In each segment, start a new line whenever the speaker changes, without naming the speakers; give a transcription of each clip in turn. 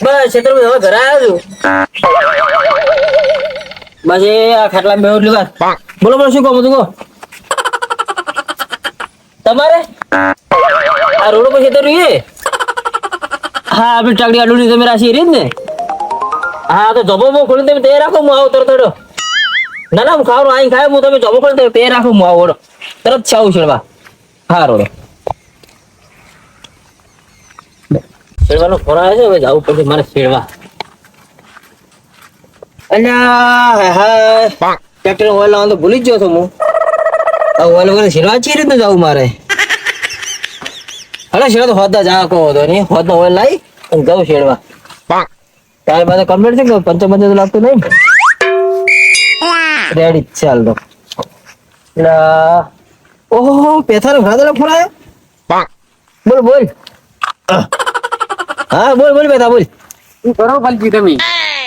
બસ ક્ષેત્ર હવે ઘરે આવ્યો છું. બસ એ આ ખાટલા બેહો એટલી વાર. બોલો બોલો શું કહો બધું કહો. તમારે આ રોડ ઉપર ક્ષેત્ર રહીએ. હા આપડી ચાકડી આડું તમે રાશી રહી જ ને. હા તો જબો બો ખોલી તમે તૈયાર રાખો હું આવું તરત. ના ના હું ખાવાનું આઈ ખાય હું તમે જબો ખોલી તૈયાર રાખો હું આવું તરત છે આવું શેડવા. હા રોડો શેડવાનો ફોન આવે છે હવે જવું પડશે મારે શેડવા. અલ્યા હા ટ્રેક્ટર ઓઇલ લાવવાનું તો ભૂલી જ ગયો છું હું. ઓઇલ વગર શેડવા ચી રીતનું જવું મારે. અરે શેડવા તો હોદા જા કહો તો નહીં હોદમાં ઓઇલ લાવી અને જવું શેડવા. તારે પાસે કમ્પ્લીટ છે કે પંચર તો લાગતું નહીં. રેડી ચાલ તો ઓહો પેથાનો ઘણા ફોન આવ્યો. બોલ બોલ. હા બોલ બોલ બેટા બોલ.
શું કરો પલજી તમે?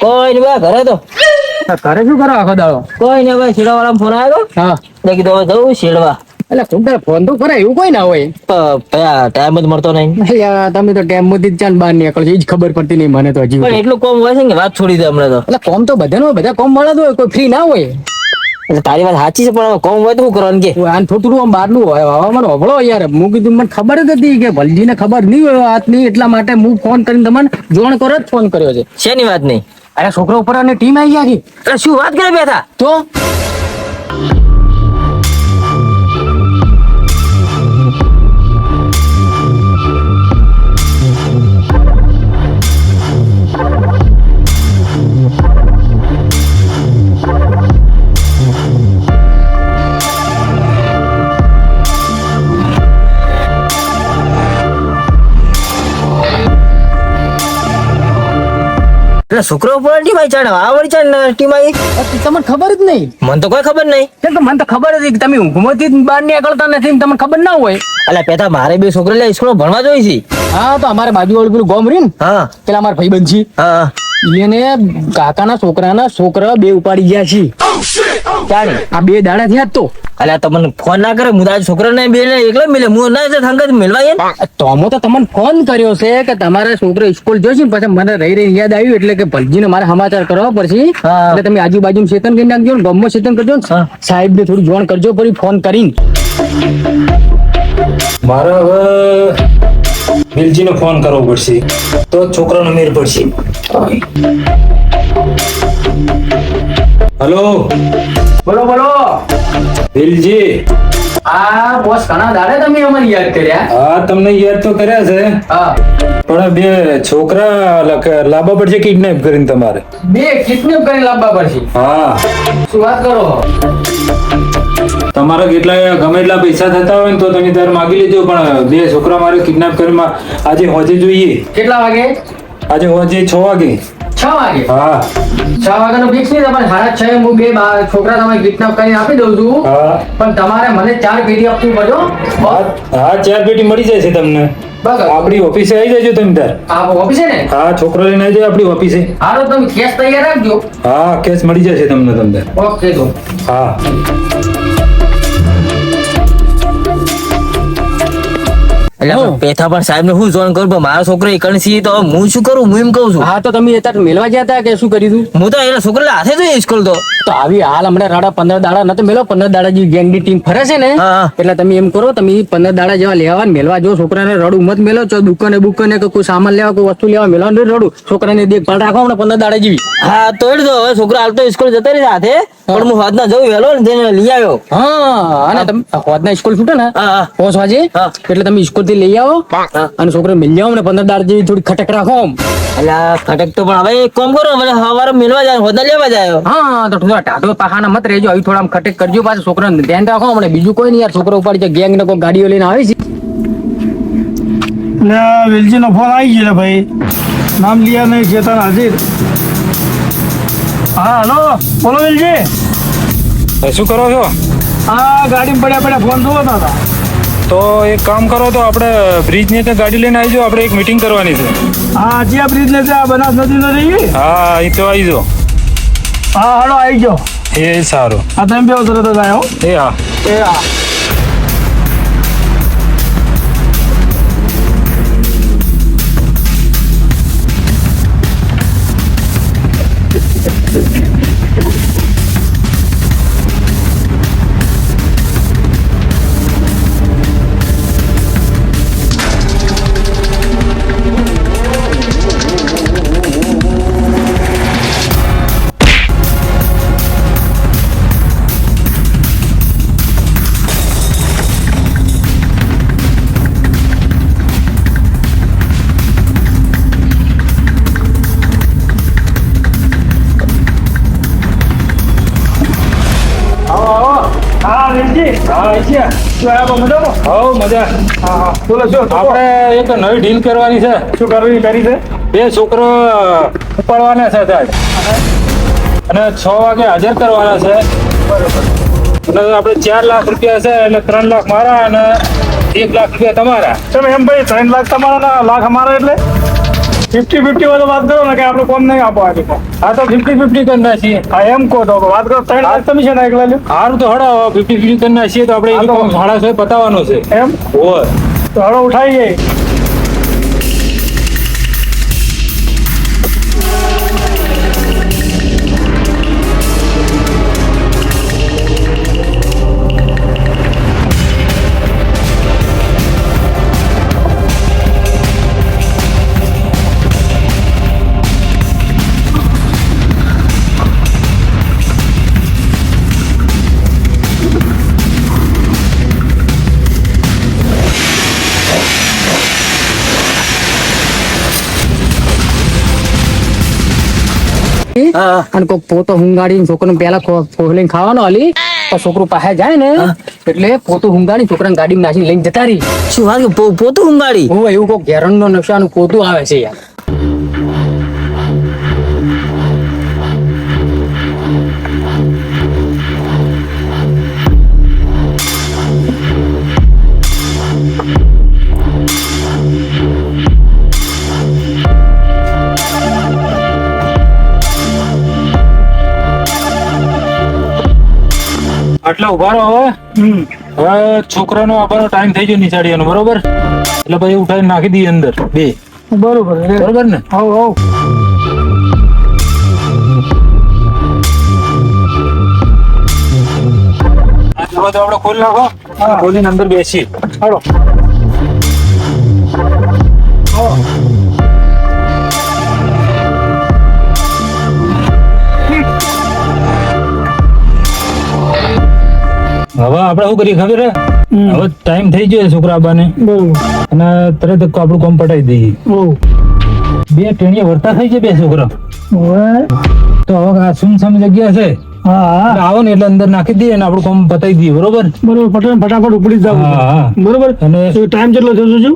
કોઈ નહીં બા ઘરે તો.
ઘરે શું કરો આખો દાડો?
કોઈ નહીં ભાઈ શેડવા વાળા ફોન આવ્યો.
હા
મેં કીધું હવે જવું શેડવા.
એટલે ખૂબ તારે ફોન તો કરે એવું કોઈ ના હોય.
ટાઈમ જ મળતો નહીં.
તમે તો ટેમ માંથી ચાલ બહાર નીકળો એ જ ખબર પડતી નહીં મને તો હજી.
પણ એટલું કોમ હોય છે કે વાત છોડી દે હમણાં તો.
એટલે કોમ તો બધાનું બધા કોમ મળે તો હોય કોઈ ફ્રી ના હોય.
એટલે તારી વાત સાચી છે પણ કોમ હોય તો શું કરવાનું કે.
આન થોડું આમ બહારનું હોય હવામાન હોભળો યાર. હું કીધું મને ખબર જ હતી કે ભલજીને ખબર નહીં હોય વાત નહીં એટલા માટે હું ફોન કરીને તમને જોણ કરો જ ફોન કર્યો છે.
શેની વાત નહીં?
અરે છોકરો ઉપર અને ટીમ આવી ગયા છે.
અરે શું વાત કરે બેઠા
તો
એટલે છોકરો ઉપર ટીમ આવી ચાલે આ વળી ચાલે ટીમ આવી.
તમને ખબર જ નહીં?
મને તો કોઈ ખબર નહીં.
કેમ કે મને તો ખબર હતી કે તમે ઊંઘમાંથી જ બહાર નીકળતા નથી ને તમને ખબર ના હોય.
એટલે પેલા મારે બે છોકરા લે સ્કૂલ ભણવા જોઈ છે.
હા તો અમારે બાજુ વાળું પેલું ગોમ રહ્યું ને
હા
પેલા અમારા ભાઈબંધ છે
હા
એને કાકાના છોકરા બે ઉપાડી ગયા છે.
ચાલે
આ 2 દાડા થયા જ તો.
એટલે તમને ફોન ના કરે હું તારા છોકરા ને બે ને એકલા મિલે હું ના સંગત મિલવાય
તોમો તો તમને ફોન કર્યો છે કે તમારા છોકરો સ્કૂલ જોશે ને પછી મને રહી યાદ આવ્યું એટલે કે ભલજીને મારે સમાચાર કરવા પડશે.
હા.
એટલે તમે આજુબાજુ ચેતન કરી નાખજો ને ગામમાં ચેતન કરજો ને
હા.
સાહેબ ને થોડું જોણ કરજો ફરી ફોન કરીને.
મારે હવે વિલજીને ફોન કરવો પડશે તો છોકરાનો મેર પડશે. હલો
બોલો બોલો.
વિલજી.
આ બોસ ઘણા દાડે તમે અમને યાદ કર્યા.
હા તમને યાદ તો કર્યા છે
હા
પણ બે છોકરા લાવવા પડશે કિડનેપ કરીને તમારે.
2 કિડનેપ કરીને લાવવા પડશે.
હા
શું વાત કરો?
તમારા કેટલા ગમે એટલા પૈસા થતા હોય ને તો તમે તારે માગી લેજો પણ 2 છોકરા મારે કિડનેપ કરીને આજે હોજે જોઈએ.
કેટલા વાગે?
આજે હોજે 6 વાગે.
6 વાગે.
હા
6 વાગ્યાનો ફિક્સ નહીં તમારે 6:30 હું 2 છોકરા તમારે કિડનેપ કરીને આપી દઉં છું.
હા
પણ તમારે મને 4 પેટી આપવું પડો.
હા 4 પેટી મળી જાય છે તમને.
બરાબર.
આપણી ઓફિસે આવી જજો તમે તાર.
આ ઓફિસે ને?
હા છોકરો લઈને આવી જાય આપણી ઓફિસે.
હાલો તમે કેસ તૈયાર રાખજો.
હા કેસ મળી જશે તમને.
ઓકે તો
હા
એટલે પેથા પણ સાહેબ ને શું જોણ કરું પણ મારો છોકરો એકણ છે તો હું શું કરું હું એમ કઉ છું.
હા તો તમે અત્યારે મેળવા ગયા હતા કે શું કર્યું હતું?
હું તો એના છોકરા હાથે જોઈ સ્કૂલ તો.
તો આવી હાલ હમણાં રાડા 15 દાડા નતો મેલો 15 દાડા જે ગેંગની ટીમ ફરે છે ને
હા.
એટલે તમે એમ કરો તમે 15 દાડા જેવા લેવા ને મેલવા જો છોકરાને રડું મત મેલો છો દુકાને બુકાને કે કોઈ સામાન લેવા કોઈ વસ્તુ લેવા મેલવા નહીં રડું છોકરાને દેખભાળ રાખો હમણાં 15 દાડા જેવી.
હા તો એ તો હવે છોકરો હાલ તો સ્કૂલ જતા રહી હાથે પણ હું હાથના જવું વહેલો ને જઈને લઈ આવ્યો.
હા અને તમે હોદના સ્કૂલ છૂટે ને
હા હા
5 વાગે
હા.
એટલે તમે સ્કૂલ થી લઈ આવો
હા.
અને છોકરો મિલ જાવ ને 15 દાડા જેવી થોડી ખટક રાખો આમ.
એટલે ખટક તો પણ હવે એક કામ કરો હવે સવારે મેળવા જાય હોદા લેવા જાય.
હા તો થોડા ટાઢો પાખાના મત રહેજો આવી થોડા આમ ખટક કરજો પાછું છોકરાને ધ્યાન રાખો હમણાં બીજું કોઈ નહીં યાર છોકરો ઉપાડી જાય ગેંગ ને કોઈ ગાડીઓ લઈને આવે છે.
વેલજીનો ફોન આવી ગયો ભાઈ નામ લિયા નહીં ચેતન હાજર. હા હલો બોલો વેલજી.
શું કરો છો?
હા ગાડીમાં પડ્યા ફોન જોતા હતા.
તો એક કામ કરો તો આપણે બ્રિજ ની ત્યાં ગાડી લઈને આવી જાઓ આપણે એક મીટિંગ કરવાની છે.
હા જ્યાં બ્રિજ ને ત્યાં બનાસ નદી નો રહી.
હા અહીં તો આવી જાઓ.
હા હાલો આવી જાઓ.
એ સારું.
હા તમે બે તરત જ આવ્યો.
એ હા
એ હા શું આયા બા મજામાં?
હો મજા.
હા હા બોલો શું તો
આપણે એક નવી ડીલ કરવાની છે.
શું કરવી કરી છે?
2 છોકરો ઉપાડવાના છે આજ. અને 6 વાગે હાજર કરવાના છે. અને આપણે 4 લાખ રૂપિયા છે એટલે 3 લાખ મારા અને 1 લાખ રૂપિયા તમારા.
તમે એમ ભાઈ 3 લાખ તમારા ને લાખ અમારા એટલે 50-50 વાળો વાત કરો ને કે આપણે કોમ નહીં આપો આજે કોમ.
આ તો 50-50 કરી નાખીએ.
હા એમ કહો તો વાત કરો 3 લાખ તમે છે ને એકલા લ્યો
સારું તો હડો 50-50 કરી નાખીએ તો આપણે
હા, તો-
550 પતાવવાનો છે.
એમ
ઓય
તો હળો ઉઠાઈએ.
હા
અને કોક પોતો હુંગાડીને છોકરાને પેલા ખોલીને ખાવાનો હાલી તો છોકરું પાસે જાય ને એટલે પોતું હુંગાડી છોકરાને ગાડીમાં નાખી લઈને જતા રહી.
શું વાત કે પોતું ઊંઘાડી?
હું એવું કોક ઘેરણનો નકશાનું પોતું આવે છે યાર.
આટલા ઉભા રહો હવે. હવે છોકરાનો આવવાનો ટાઈમ થઈ ગયો નિશાળીનો બરોબર એટલે પછી ઉઠાઈને નાખી દઈએ અંદર 2
બરોબર
બરોબર ને.
હવ હવ
આ દરવાજો આપણે ખોલી નાખો.
હા.
ખોલીને અંદર બેસી.
હળો
હવે આપણે શું કરીએ ખબર હે? હવે ટાઈમ થઈ ગયો છે છોકરા આવવાને
બરોબર
અને તરત જ આપણું કામ પટાઈ દઈએ.
બહુ
2 ટેણીએ વર્તા થઈ છે 2 છોકરા. તો હવે આ સુમસામ જગ્યા છે
હા હા
એટલે આવો ને એટલે અંદર નાખી દઈએ અને આપણું કામ પતાઈ દઈએ બરોબર.
બરોબર ફટાફટ ઉપડી જ
હા, હા.
જાવ બરોબર
અને
ટાઈમ કેટલો થયો છે?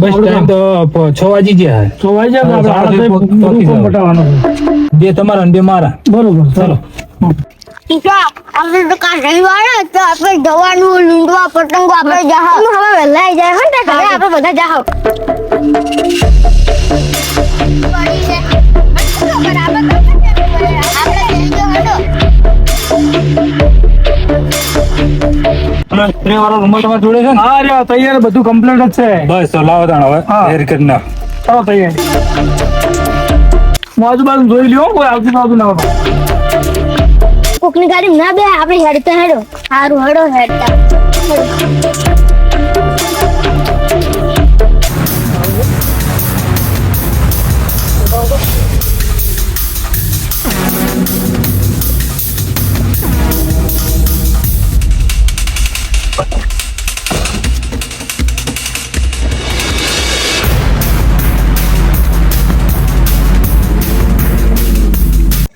બસ ટાઈમ તો 6 વાગી ગયા.
તો વાઈ જાય
હા,
આપણે
સાડા છ પહોંચી જાવ.
પટાવવાનો
2 તમારા અને 2 મારા.
બરોબર
ચાલો.
આપણે તો કાલ રવિવાર ને તો આપણે જવાનું લૂંડવા પતંગો આપણે જાહો હવે વહેલા આવી જાય હો ને ઘરે આપણે બધા જાહો
પેલો સ્પ્રે વાળો રૂમાલ તમારા જોડે છે ને?
હા રે તૈયાર બધું કમ્પ્લીટ જ છે.
બસ તો લાવો તાણ હવે
હા.
તૈયારી કરી નાખ.
ચાલો તૈયાર હું આજુબાજુ જોઈ લ્યો કોઈ આજુબાજુ ના હોય.
કોકની ગાડી ના બે આપણે હેડતા હેડો સારું હેડો હેડતા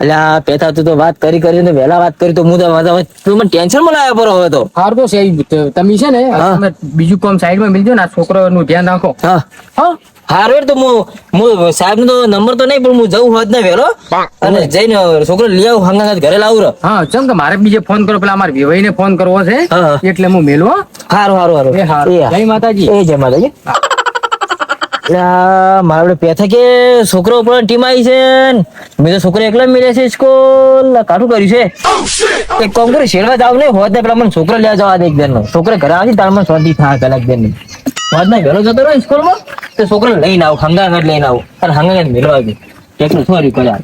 અલ્યા પેથા તું તો વાત કરીને વહેલા વાત કરી તો હું તો તું મને ટેન્શન માં લાવ્યા પર હવે તો.
હારું તો છે તમે છે ને
હા.
તમે બીજું કામ સાઈડમાં મિલજો ને આ છોકરાનું ધ્યાન રાખો.
હા
હા
હારું તો હું સાહેબ નો નંબર તો નહીં પણ હું જવું હોત ને વહેલો અને જઈને છોકરો લઈ આવું હંગા ઘરે લાવું રે.
હા ચમ કે મારે બીજે ફોન કરો પેલા અમારે વિવાઈને ફોન કરવો છે
હા, હા.
એટલે હું મેલવો.
હારું હારું હારું
એ હારું.
એ
જય માતાજી.
એ જય માતાજી. મારા પેથા કે છોકરો ઉપર ટીમ આવી છે ને મેં તો છોકરો એકલા મિલે છે સ્કૂલ કાઠું કર્યું છે. એક કામ કરી શેરવા જાવ નહીં હોત ને પેલા મને છોકરો લેવા જવા દે એક દિન છોકરો ઘરે આવી તાર મને શાંતિ થાય કલાક દિન હોત ને ઘરે જતો રહ્યો સ્કૂલમાં તો છોકરો લઈને આવું હંગાગઢ લઈને આવું અને હંગાગઢ મેળવા ગયું એટલું સોરી કર્યા.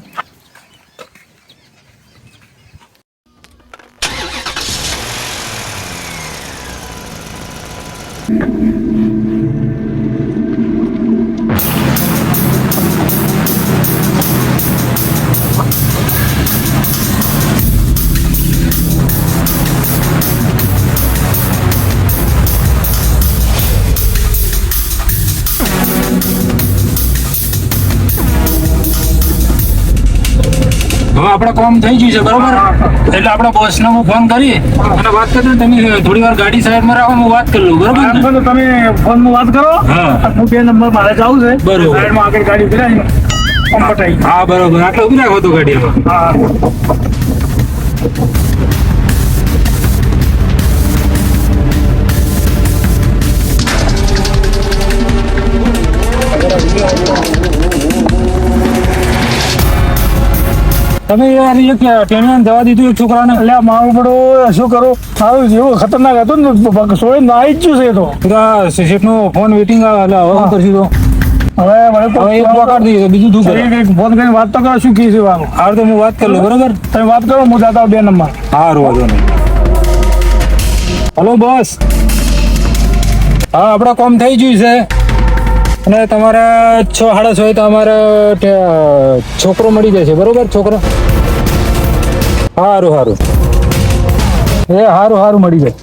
હવે આપણે કામ થઈ ગયું છે બરોબર, એટલે આપણા બોસને હું ફોન કરી અને વાત કરી દઉં. તમે થોડી વાર ગાડી સાઈડમાં રાખો, હું વાત કરી લઉં બરોબર ને?
તો તમે ફોનમાં વાત કરો.
હા.
હું 2 નંબર મારે જવું છે.
બરોબર.
સાઈડમાં આગળ ગાડી ફેરાય કમ્પટાઈ.
હા બરોબર, આટલે ઉભી રાખો તો ગાડીમાં.
હા.
તમે યાર એક ટેનિયન જવા દીધું એક છોકરાને.
એટલે આ મારું પડો શું કરું, મારું જેવું ખતરનાક હતું ને છોડીને આવી જ ગયું છે એ તો.
સીટનો ફોન વેટિંગ આવે, એટલે હવે શું કરશું તો?
હવે મને તો
હવે એક પકડ દઈએ તો બીજું શું કરે?
ફોન કરીને વાત તો કરો શું કહે છે વાળું.
હાર તો હું વાત કરી લઉં બરોબર.
તમે વાત કરો, હું જાતા 2 નંબર.
હારું વાંધો નહીં. હલો બોસ, હા આપણા કામ થઈ ગયું છે અને તમારે 6 સાડા 6 તો અમારે છોકરો મળી જશે બરોબર. છોકરો સારું સારું, એ સારું સારું મળી જાય.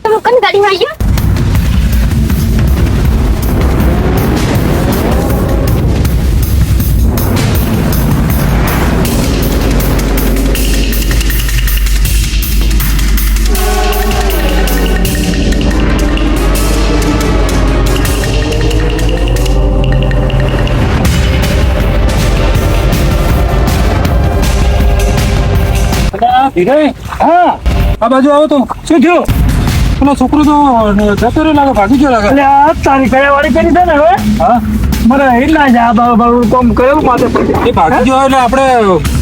તમે કોણ ગાડીમાં આવ્યો?
હા આ બાજુ આવો તો.
શું થયું?
પેલો છોકરો તો જતો રહ્યો લાગે, ભાગી ગયો લાગે.
એટલે આ તારી કયા વાળી કરી છે ને હવે
હા
મને એટલા જ આ બાબા કોમ કરેલું માથે
એ ભાગી ગયો એટલે આપણે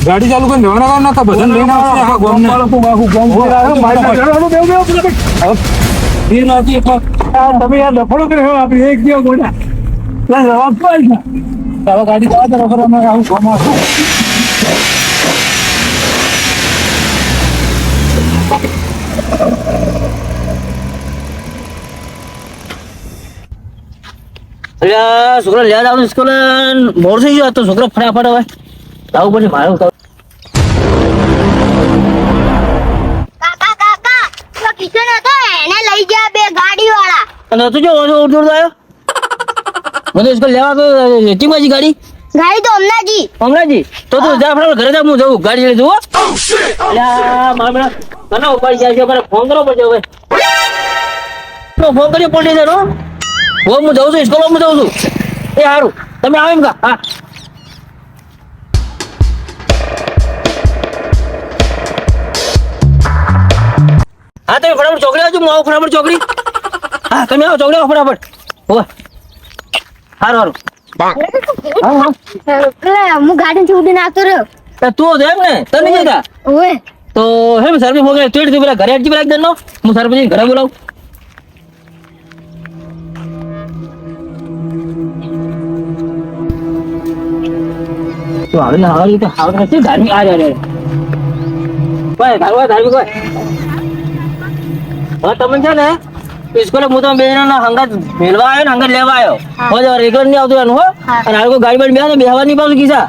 ગાડી ચાલુ કરીને જવાના કામ નતા, બધાને લઈને આવશે આખા ગામને. એ નથી એટલે
તમે યાર લફડો કર્યો આપડે એક દિવસ બોલ્યા જવાબ પાડ
હવે ગાડી જવા દે વગર અમે આવું ગામમાં છું.
અલ્યા છોકરા લેવા જવાનું સ્કૂલ મોડ થઈ ગયો તો છોકરો ફટાફટ હવે આવું પછી મારે
કાકા કાકા પેલો કિશન હતો એને લઈ ગયા 2 ગાડી વાળા.
અને તું જો ઉઠ આવ્યો મને સ્કૂલ લેવા તો ટીમાજી ગાડી
ગાડી તો હમણાંજી.
હમણાંજી તો તું જા ફટાફટ ઘરે જા, હું જવું ગાડી લઈ જવું. અલ્યા મારા બેટા તને ઉપાડી જાય છે, મારે ફોન કરવો પડશે હવે. ફોન કર્યો પોલીસ નો હું જઉં છું સ્કૂલ, હું જઉં છું. એ સારું તમે આવો એમ કા. હા હા તમે ફટાફટ ચોકડી આવજો, હું આવું ફટાફટ ચોકડી. હા તમે આવો ચોકડી આવો ફટાફટ. હોવે સારું સારું.
પેલા હું ગાડીથી ઉડીને આવતો રહ્યો.
તું હતો એમ ને, તમે જતા
ઓએ
તો હેમ સર્વિસ વગેરે તું પેલા ઘરે અટકી પેલા એકદમ હું સર્વિસ ઘરે બોલાવું. તો આવે ને આવે તો આવે નથી ધાર્મિક આ રે ભાઈ ધાર્મિક ભાઈ. હવે તમે છે ને સ્કૂલે હું તમે 2 જણા હંગાત મેળવા આવ્યો ને હંગાત લેવા આવ્યો હો રેગ્યુલર નહીં આવતું એનું હો. અને આ ગાડી બાડી બેહવા બેહવા નહીં પાછું કીધા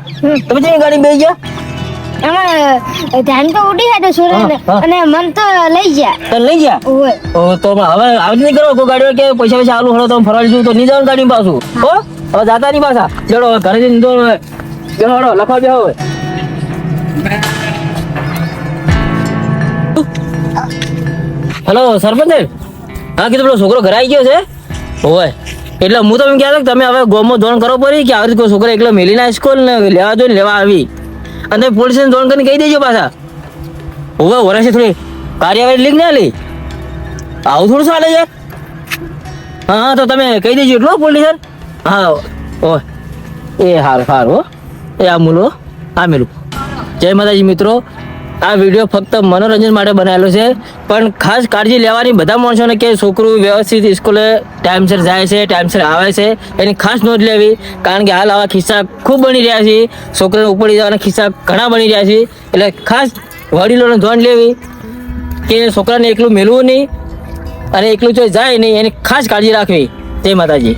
તમે છે ગાડી બેસી ગયા
એમાં ધ્યાન તો ઉડી ગયા સુરેન્દ્ર
હા.
અને મન તો લઈ ગયા.
તને લઈ ગયા.
ઓએ
તો હવે આવી નહીં કરો કોઈ ગાડી કે પૈસા પૈસા આલુ હળો તમે ફરવા જશું તો નહીં જવાનું ગાડી પાછું હો. હવે જાતા નહીં પાછા ચડો ઘરે જઈને તો બેહો હળો લખવા બેહો હવે. હેલો સરપંચ હા કીધું પેલો છોકરો ઘરે આવી ગયો છે હોય એટલે હું તમે કહેતો કે તમે હવે ગોમમાં જોણ કરવો પડી કે આવી રીતે કોઈ છોકરો એકલો મેલી ના સ્કૂલ ને લેવા જો ને લેવા આવી અને પોલીસને જોણ કરીને કહી દેજો પાછા. હવે વર્ષે થોડી કાર્યવાહી લીક ના લી આવું થોડું ચાલે યાર. હા તો તમે કહી દેજો એટલો પોલીસ. હા ઓ એ હારું સારું હો એ આ મૂલો આ મેલું. જય માતાજી મિત્રો, આ વિડીયો ફક્ત મનોરંજન માટે બનાવેલો છે પણ ખાસ કાળજી લેવાની બધા માણસોને કે છોકરું વ્યવસ્થિત સ્કૂલે ટાઈમસર જાય છે ટાઈમસર આવે છે એની ખાસ નોંધ લેવી. કારણ કે હાલ આવા કિસ્સા ખૂબ બની રહ્યા છે, છોકરાને ઉપડી જવાના કિસ્સા ઘણા બની રહ્યા છે. એટલે ખાસ વડીલોને ધ્યાન લેવી કે છોકરાને એકલું મેળવું નહીં અને એકલું જો જાય નહીં એની ખાસ કાળજી રાખવી. જય માતાજી.